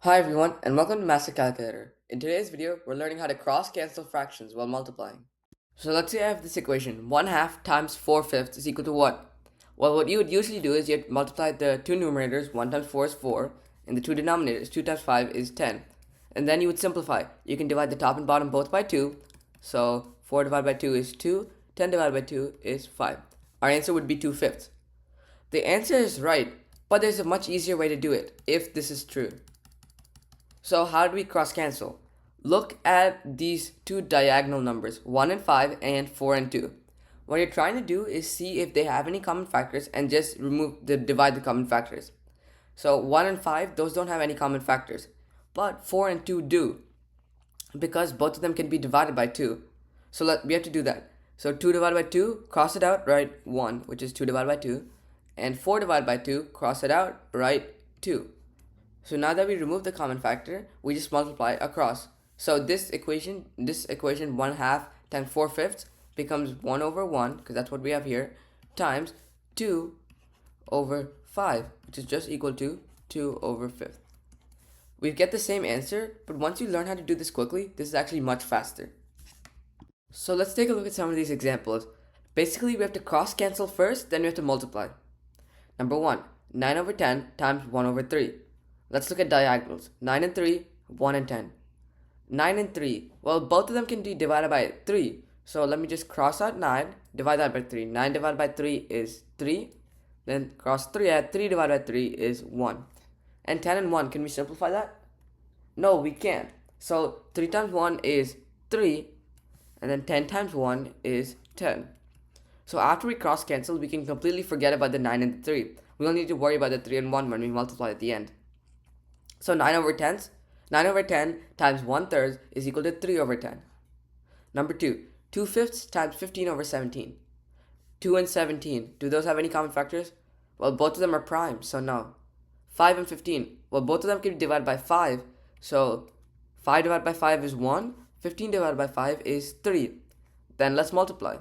Hi everyone and welcome to Master Calculator. In today's video, we're learning how to cross-cancel fractions while multiplying. So let's say I have this equation, 1/2 times 4/5 is equal to what? Well, what you would usually do is you'd multiply the two numerators, 1 times 4 is 4, and the two denominators, 2 times 5 is 10. And then you would simplify. You can divide the top and bottom both by 2, so 4 divided by 2 is 2, 10 divided by 2 is 5. Our answer would be 2/5. The answer is right, but there's a much easier way to do it, if this is true. So how do we cross cancel? Look at these two diagonal numbers, 1 and 5 and 4 and 2. What you're trying to do is see if they have any common factors and just divide the common factors. So 1 and 5, those don't have any common factors. But 4 and 2 do, because both of them can be divided by 2. So we have to do that. So 2 divided by 2, cross it out, write 1, which is 2 divided by 2. And 4 divided by 2, cross it out, write 2. So now that we remove the common factor, we just multiply across. So this equation 1/2 times 4/5 becomes 1 over 1, because that's what we have here, times 2 over 5, which is just equal to 2 over 5. We get the same answer, but once you learn how to do this quickly, this is actually much faster. So let's take a look at some of these examples. Basically, we have to cross cancel first, then we have to multiply. Number 1, 9 over 10 times 1 over 3. Let's look at diagonals. 9 and 3, 1 and 10. 9 and 3, well, both of them can be divided by 3. So let me just cross out 9, divide that by 3. 9 divided by 3 is 3. Then cross 3 out, 3 divided by 3 is 1. And 10 and 1, can we simplify that? No, we can't. So 3 times 1 is 3. And then 10 times 1 is 10. So after we cross cancel, we can completely forget about the 9 and the 3. We only need to worry about the 3 and 1 when we multiply at the end. So 9 over 10 times 1/3 is equal to 3 over 10. Number 2, 2/5 times 15 over 17. 2 and 17, do those have any common factors? Well, both of them are prime, so no. 5 and 15, well, both of them can be divided by 5, so 5 divided by 5 is 1, 15 divided by 5 is 3. Then let's multiply.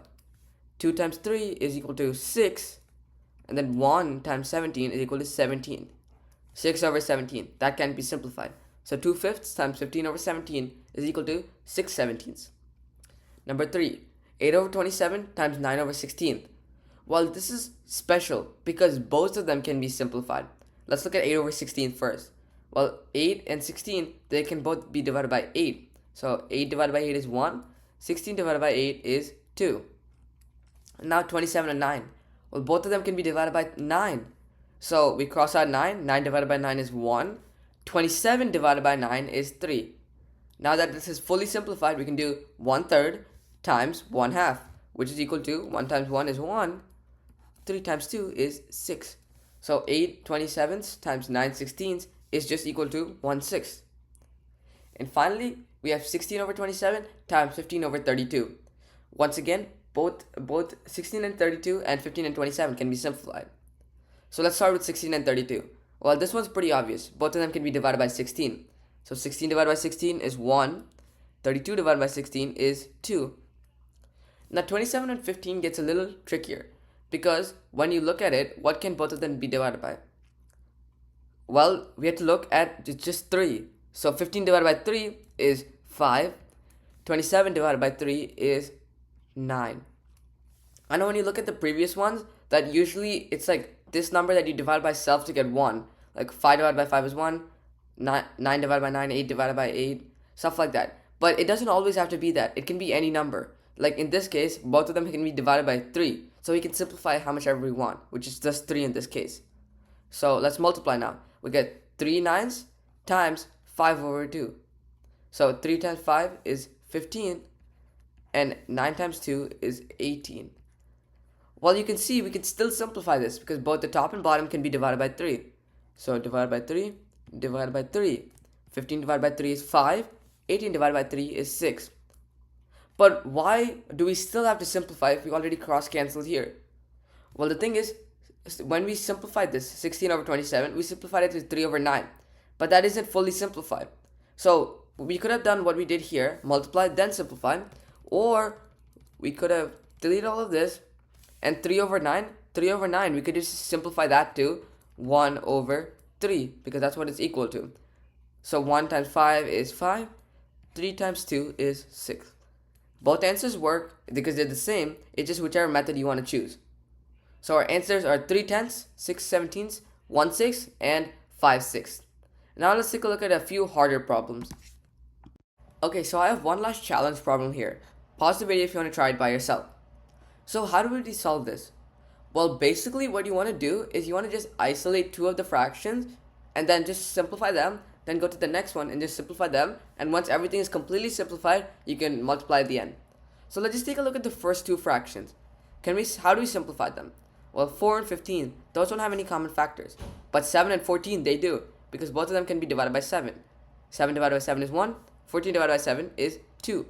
2 times 3 is equal to 6, and then 1 times 17 is equal to 17. 6 over 17, that can be simplified. So 2/5 times 15 over 17 is equal to 6/17. Number 3, 8 over 27 times 9 over 16. Well, this is special because both of them can be simplified. Let's look at 8 over 16 first. Well, 8 and 16, they can both be divided by 8. So 8 divided by 8 is 1, 16 divided by 8 is 2. And now 27 and 9. Well, both of them can be divided by 9. So we cross out 9. 9 divided by 9 is 1. 27 divided by 9 is 3. Now that this is fully simplified, we can do 1/3 times 1/2, which is equal to 1 times 1 is 1. 3 times 2 is 6. So 8 27ths times 9 16ths is just equal to 1/6. And finally, we have 16 over 27 times 15 over 32. Once again, both 16 and 32 and 15 and 27 can be simplified. So let's start with 16 and 32. Well, this one's pretty obvious. Both of them can be divided by 16. So 16 divided by 16 is 1. 32 divided by 16 is 2. Now 27 and 15 gets a little trickier because when you look at it, what can both of them be divided by? Well, we have to look at just 3. So 15 divided by 3 is 5. 27 divided by 3 is 9. I know when you look at the previous ones, that usually it's like this number that you divide by self to get 1. Like 5 divided by 5 is 1, 9 divided by 9, 8 divided by 8, stuff like that. But it doesn't always have to be that. It can be any number. Like in this case, both of them can be divided by 3. So we can simplify how much ever we want, which is just 3 in this case. So let's multiply now. We get 3 nines times 5 over 2. So 3 times 5 is 15, and 9 times 2 is 18. Well, you can see we can still simplify this because both the top and bottom can be divided by 3. So divided by 3, divided by 3. 15 divided by 3 is 5. 18 divided by 3 is 6. But why do we still have to simplify if we already cross-cancelled here? Well, the thing is, when we simplified this, 16 over 27, we simplified it to 3 over 9. But that isn't fully simplified. So we could have done what we did here, multiply, then simplify. Or we could have deleted all of this, and 3 over 9, we could just simplify that to 1 over 3, because that's what it's equal to. So 1 times 5 is 5, 3 times 2 is 6. Both answers work because they're the same, it's just whichever method you want to choose. So our answers are 3 tenths, 6 seventeenths, 1 sixth, and 5 sixths. Now let's take a look at a few harder problems. Okay, so I have one last challenge problem here. Pause the video if you want to try it by yourself. So how do we solve this? Well, basically what you want to do is you want to just isolate two of the fractions and then just simplify them, then go to the next one and just simplify them, and once everything is completely simplified, you can multiply at the end. So let's just take a look at the first two fractions. How do we simplify them? Well, 4 and 15, those don't have any common factors. But 7 and 14, they do, because both of them can be divided by 7. 7 divided by 7 is 1, 14 divided by 7 is 2.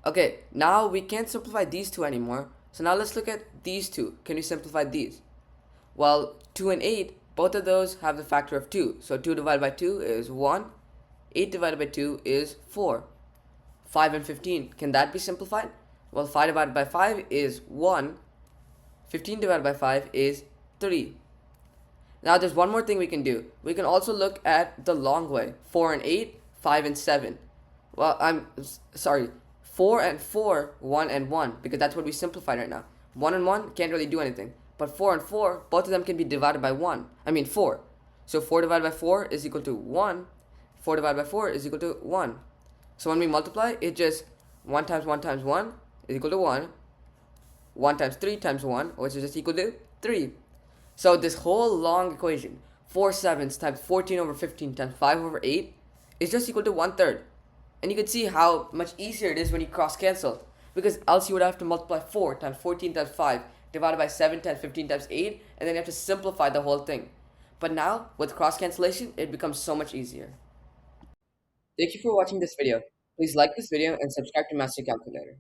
Okay, now we can't simplify these two anymore. So now let's look at these two. Can we simplify these? Well, 2 and 8, both of those have the factor of 2. So 2 divided by 2 is 1. 8 divided by 2 is 4. 5 and 15, can that be simplified? Well, 5 divided by 5 is 1. 15 divided by 5 is 3. Now there's one more thing we can do. We can also look at the long way. 4 and 8, 5 and 7. Well, I'm sorry. 4 and 4, 1 and 1, because that's what we simplified right now. 1 and 1 can't really do anything. But 4 and 4, both of them can be divided by 1. I mean 4. So 4 divided by 4 is equal to 1. 4 divided by 4 is equal to 1. So when we multiply, it just 1 times 1 times 1 is equal to 1. 1 times 3 times 1, which is just equal to 3. So this whole long equation, 4 sevenths times 14 over 15 times 5 over 8, is just equal to 1/3. And you can see how much easier it is when you cross cancel. Because else you would have to multiply 4 times 14 times 5 divided by 7 times 15 times 8, and then you have to simplify the whole thing. But now, with cross cancellation, it becomes so much easier. Thank you for watching this video. Please like this video and subscribe to Master Calculator.